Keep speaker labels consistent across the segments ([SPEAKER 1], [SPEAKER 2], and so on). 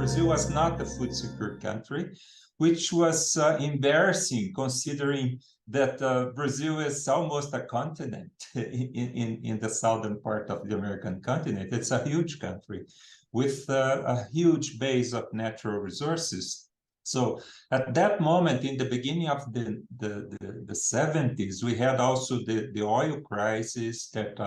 [SPEAKER 1] Brazil was not a food secure country, which was embarrassing considering that Brazil is almost a continent in the southern part of the American continent. It's a huge country with a huge base of natural resources. So at that moment, in the beginning of the 70s, we had also the oil crisis that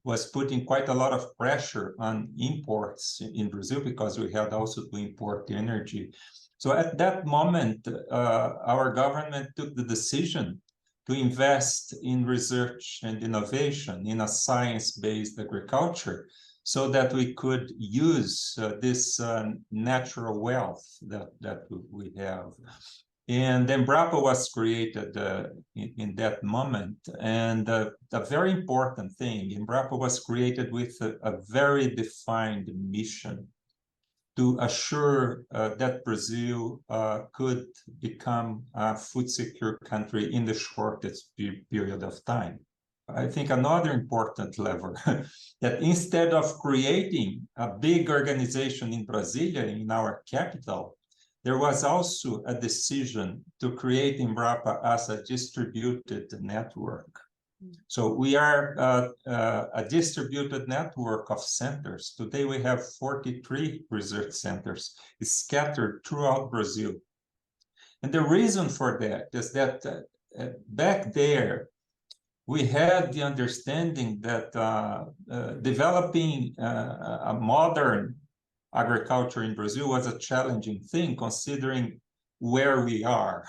[SPEAKER 1] was putting quite a lot of pressure on imports in Brazil because we had also to import energy. So at that moment, our government took the decision to invest in research and innovation in a science-based agriculture so that we could use this natural wealth that we have. And Embrapa was created in that moment. And a very important thing, Embrapa was created with a very defined mission to assure that Brazil could become a food secure country in the shortest period of time. I think another important lever that instead of creating a big organization in Brasilia, in our capital, there was also a decision to create Embrapa as a distributed network. So we are a distributed network of centers. Today we have 43 research centers scattered throughout Brazil. And the reason for that is that back there, we had the understanding that developing a modern agriculture in Brazil was a challenging thing, considering where we are.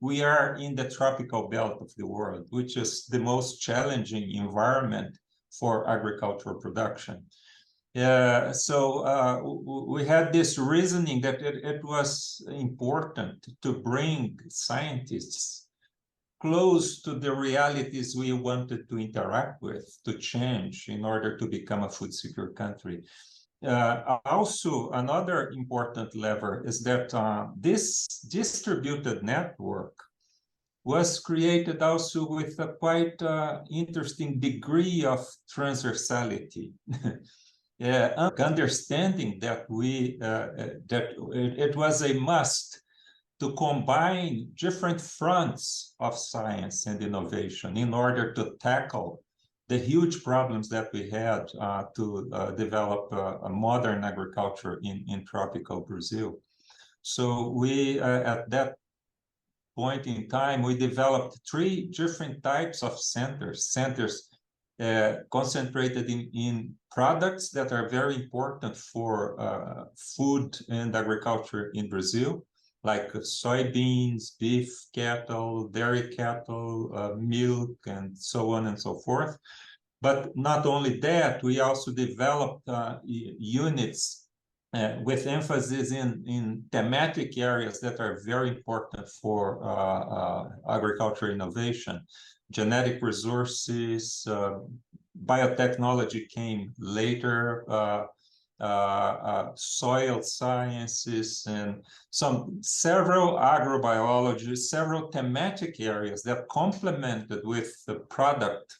[SPEAKER 1] We are in the tropical belt of the world, which is the most challenging environment for agricultural production. So we had this reasoning that it was important to bring scientists close to the realities we wanted to interact with, to change in order to become a food secure country. Also, another important lever is that this distributed network was created also with a quite interesting degree of transversality. Understanding that it was a must to combine different fronts of science and innovation in order to tackle the huge problems that we had to develop a modern agriculture in tropical Brazil. So we, at that point in time, we developed 3 different types of centers concentrated in products that are very important for food and agriculture in Brazil, like soybeans, beef cattle, dairy cattle, milk, and so on and so forth. But not only that, we also developed units with emphasis in thematic areas that are very important for agriculture innovation. Genetic resources, biotechnology came later, soil sciences, and several agrobiology, several thematic areas that complemented with the product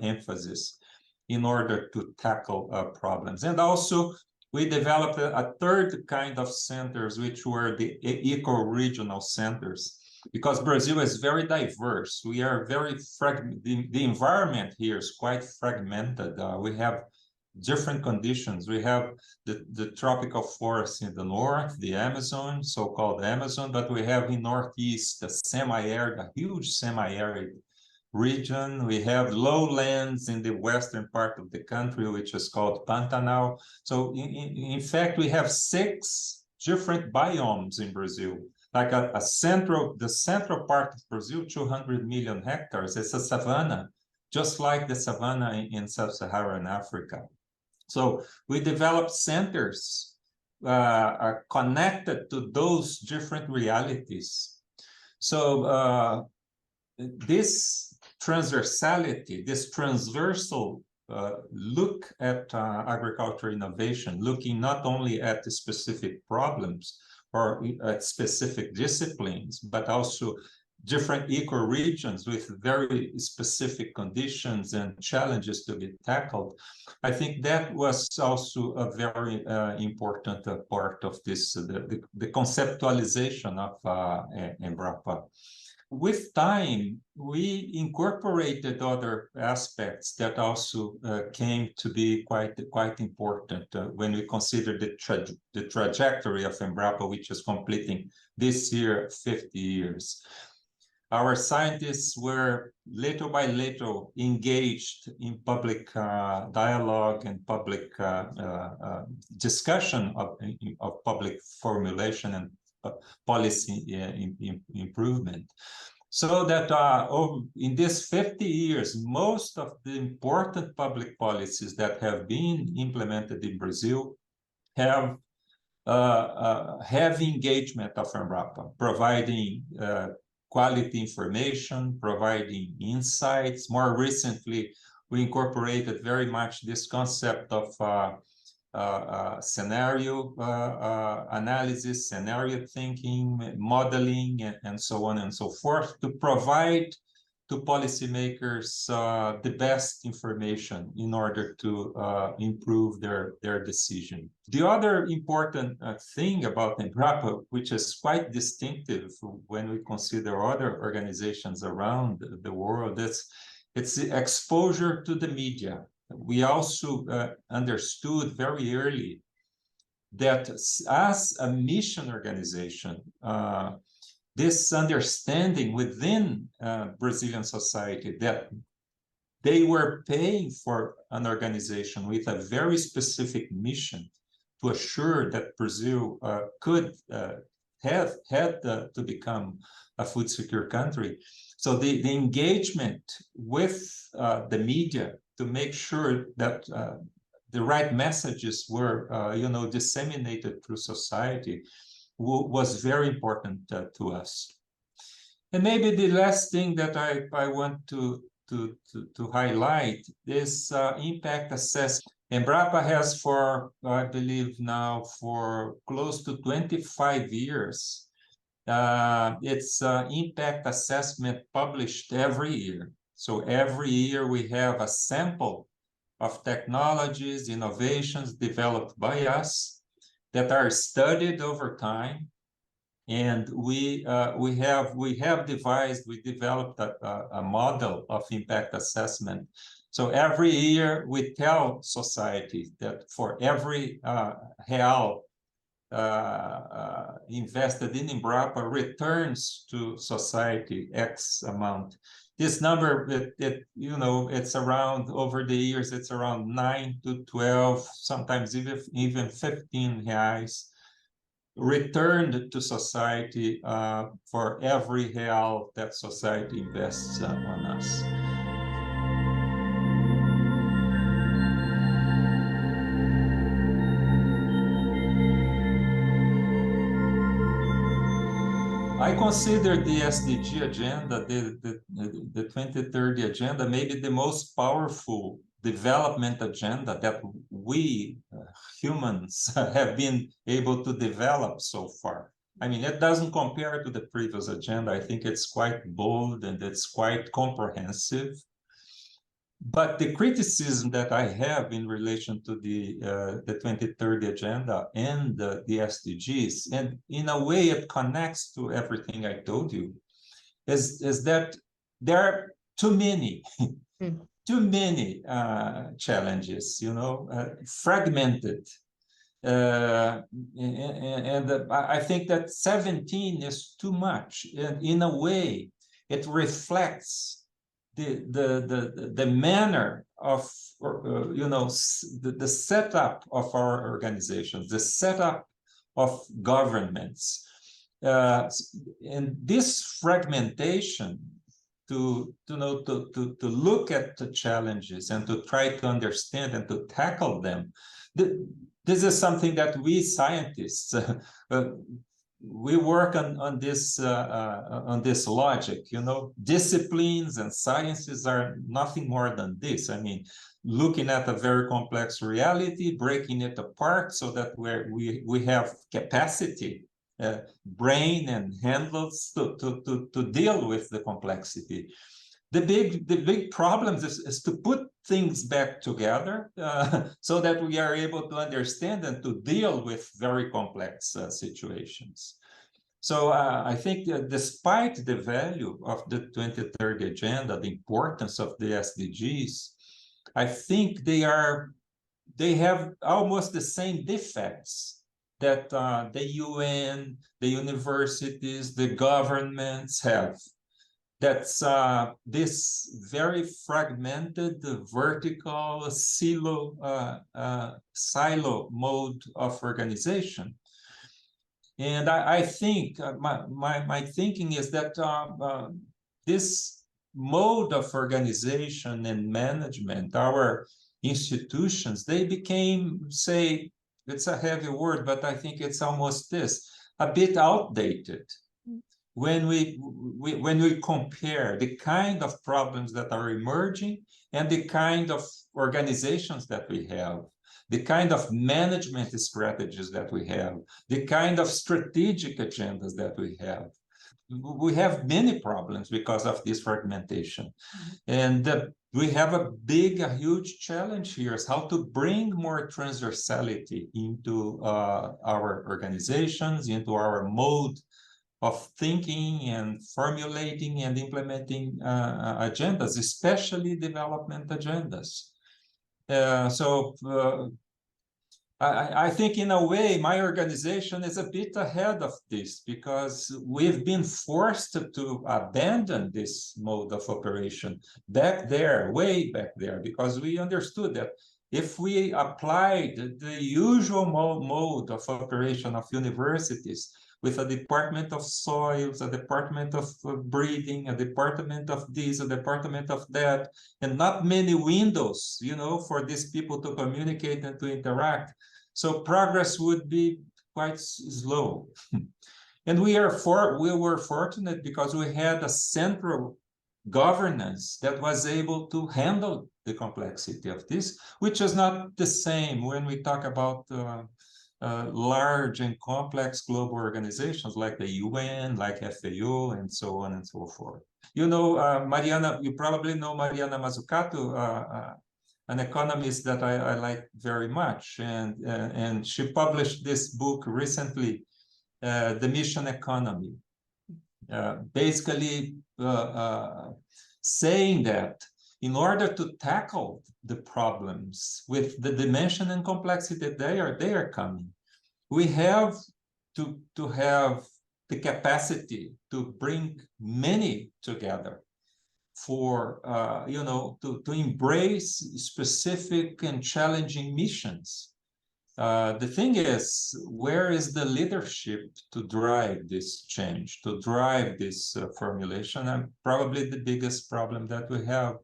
[SPEAKER 1] emphasis in order to tackle problems. And also, we developed a third kind of centers, which were the eco-regional centers, because Brazil is very diverse. We are very fragmented. The environment here is quite fragmented. We have different conditions. We have the tropical forests in the north, the Amazon, so-called Amazon, but we have in Northeast a semi-arid, a huge semi-arid region. We have lowlands in the western part of the country, which is called Pantanal. So in fact, we have 6 different biomes in Brazil. Like the central part of Brazil, 200 million hectares, it's a savanna, just like the savanna in sub-Saharan Africa. So we developed centers connected to those different realities. So this transversality, this transversal look at agriculture innovation, looking not only at the specific problems or at specific disciplines, but also different ecoregions with very specific conditions and challenges to be tackled. I think that was also a very important part of this, the conceptualization of Embrapa. With time, we incorporated other aspects that also came to be quite important when we consider the trajectory of Embrapa, which is completing this year 50 years. Our scientists were little by little engaged in public dialogue and public discussion of public formulation and policy improvement. So that in these 50 years, most of the important public policies that have been implemented in Brazil have engagement of Embrapa, providing quality information, providing insights. More recently, we incorporated very much this concept of scenario analysis, scenario thinking, modeling, and so on and so forth, to provide to policymakers the best information in order to improve their decision. The other important thing about Embrapa, which is quite distinctive when we consider other organizations around the world, it's the exposure to the media. We also understood very early that as a mission organization, this understanding within Brazilian society that they were paying for an organization with a very specific mission to assure that Brazil could had to become a food secure country. So the engagement with the media to make sure that the right messages were, disseminated through society was very important to us. And maybe the last thing that I want to highlight is impact assessment. Embrapa has for, I believe now, for close to 25 years, its impact assessment published every year. So every year we have a sample of technologies, innovations developed by us that are studied over time, and we developed a model of impact assessment. So every year we tell society that for every real invested in Embrapa returns to society X amount. This number, it's around, over the years, it's around 9 to 12, sometimes even 15 reais returned to society for every real that society invests on us. I consider the SDG agenda, the 2030 agenda, maybe the most powerful development agenda that we humans have been able to develop so far. I mean, it doesn't compare to the previous agenda. I think it's quite bold and it's quite comprehensive. But the criticism that I have in relation to the 2030 agenda and the SDGs, and in a way it connects to everything I told you, is that there are too many, too many challenges, fragmented. And I think that 17 is too much. And in a way, it reflects the manner of, the setup of our organizations, the setup of governments. And this fragmentation to look at the challenges and to try to understand and to tackle them, this is something that we scientists, we work on this logic. Disciplines and sciences are nothing more than this. I mean, looking at a very complex reality, breaking it apart so that we have capacity brain and handles to deal with the complexity. The big problem is to put things back together so that we are able to understand and to deal with very complex situations. So I think that despite the value of the 2030 agenda, the importance of the SDGs, I think they have almost the same defects that the UN, the universities, the governments have. That's this very fragmented, vertical silo mode of organization. And I think my thinking is that this mode of organization and management, our institutions, they became, say, it's a heavy word, but I think it's almost this, a bit outdated. When we compare the kind of problems that are emerging and the kind of organizations that we have, the kind of management strategies that we have, the kind of strategic agendas that we have many problems because of this fragmentation. And we have a huge challenge here is how to bring more transversality into our organizations, into our mode of thinking and formulating and implementing agendas, especially development agendas. I think in a way, my organization is a bit ahead of this because we've been forced to abandon this mode of operation back there, way back there, because we understood that if we applied the usual mode of operation of universities, with a department of soils, a department of breeding, a department of this, a department of that, and not many windows, you know, for these people to communicate and to interact. So progress would be quite slow. And we were fortunate because we had a central governance that was able to handle the complexity of this, which is not the same when we talk about large and complex global organizations like the UN, like FAO, and so on and so forth. You know, Mariana, you probably know Mariana Mazzucato, an economist that I like very much, and she published this book recently, The Mission Economy, basically saying that in order to tackle the problems with the dimension and complexity that they are coming, we have to have the capacity to bring many together for, you know, to embrace specific and challenging missions. The thing is, where is the leadership to drive this change, to drive this formulation? And probably the biggest problem that we have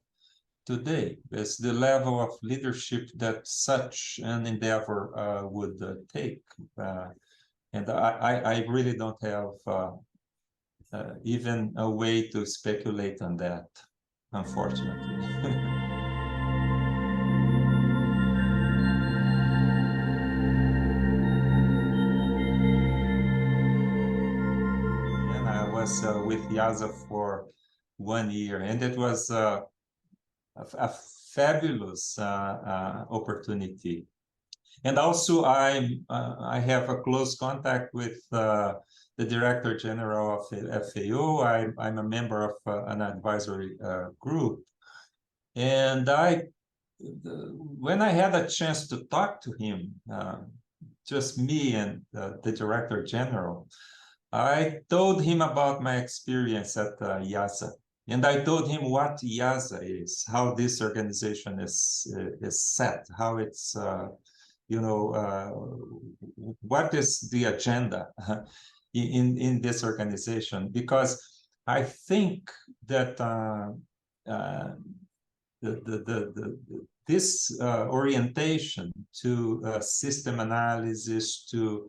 [SPEAKER 1] today is the level of leadership that such an endeavor would take. And I really don't have even a way to speculate on that, unfortunately. And I was with IIASA for 1 year, and it was a fabulous opportunity. And also I have a close contact with the Director General of FAO. I'm a member of an advisory group. And when I had a chance to talk to him, just me and the Director General, I told him about my experience at IIASA. And I told him what IIASA is, how this organization is set, how it's, you know, what is the agenda in this organization. Because I think that this orientation to system analysis, to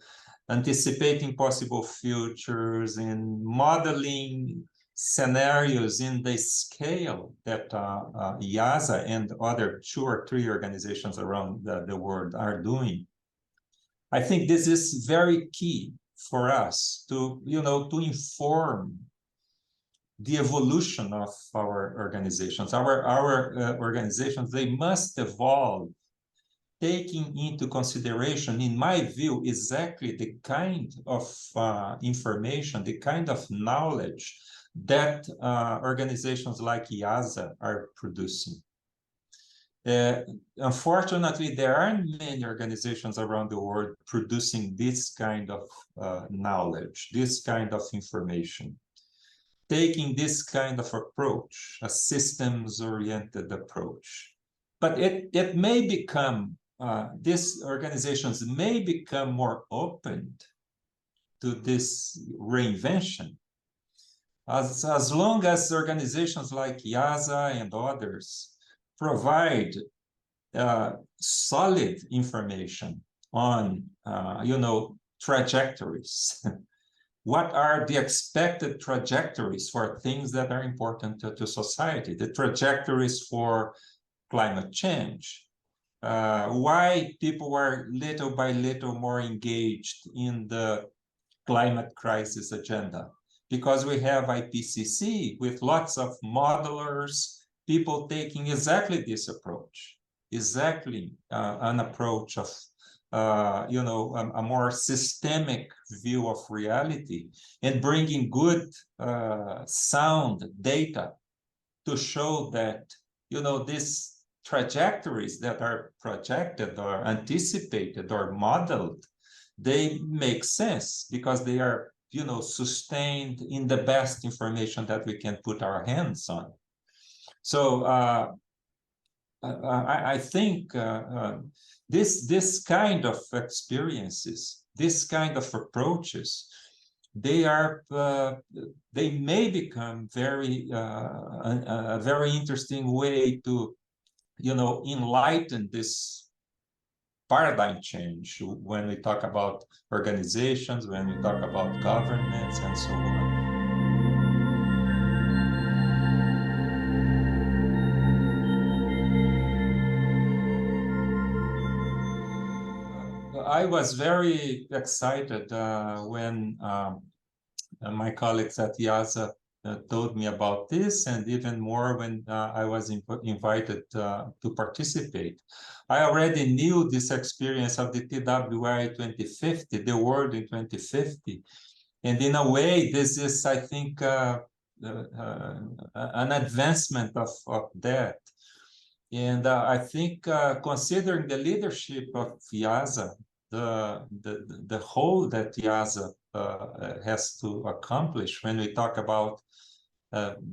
[SPEAKER 1] anticipating possible futures and modeling scenarios in the scale that IIASA and other 2 or 3 organizations around the world are doing, I think this is very key for us to, to inform the evolution of our organizations. Our organizations, they must evolve, taking into consideration, in my view, exactly the kind of information, the kind of knowledge that organizations like IIASA are producing. Unfortunately, there aren't many organizations around the world producing this kind of knowledge, this kind of information, taking this kind of approach, a systems-oriented approach. But it may become, these organizations may become more open to this reinvention, as long as organizations like IIASA and others provide solid information on, trajectories. What are the expected trajectories for things that are important to society? The trajectories for climate change. Why people are little by little more engaged in the climate crisis agenda? Because we have IPCC with lots of modelers, people taking exactly this approach, exactly an approach of, a more systemic view of reality, and bringing good, sound data to show that, these trajectories that are projected or anticipated or modeled, they make sense because they are, sustained in the best information that we can put our hands on. So I think this kind of experiences, this kind of approaches, they may become a very interesting way to, enlighten this paradigm change when we talk about organizations, when we talk about governments, and so on. I was very excited when my colleagues at IIASA told me about this, and even more when I was invited to participate. I already knew this experience of the TwR 2050, the world in 2050. And in a way, this is, I think, an advancement of that. And I think considering the leadership of IIASA, the whole that IIASA has to accomplish when we talk about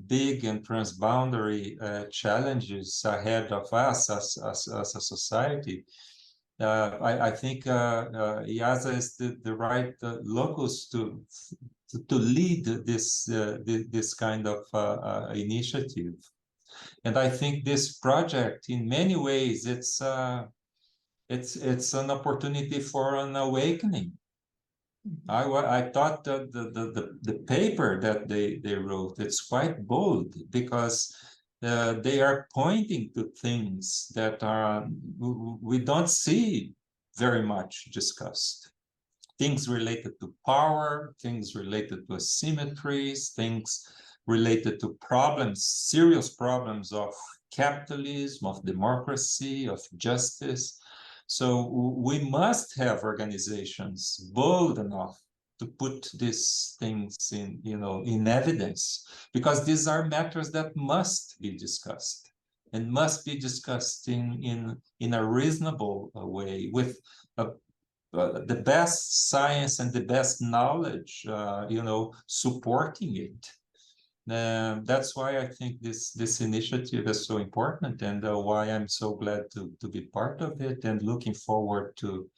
[SPEAKER 1] big and transboundary challenges ahead of us as a society, I think IIASA is the right locus to lead this kind of initiative. And I think this project, in many ways, it's an opportunity for an awakening. I thought that the paper that they wrote, it's quite bold because they are pointing to things that we don't see very much discussed. Things related to power, things related to asymmetries, things related to problems, serious problems of capitalism, of democracy, of justice. So we must have organizations bold enough to put these things in evidence, because these are matters that must be discussed and must be discussed in a reasonable way with the best science and the best knowledge, supporting it. That's why I think this initiative is so important, and why I'm so glad to be part of it, and looking forward to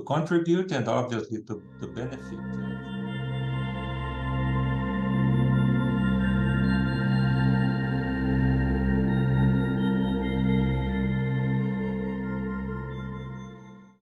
[SPEAKER 1] contribute and obviously to benefit.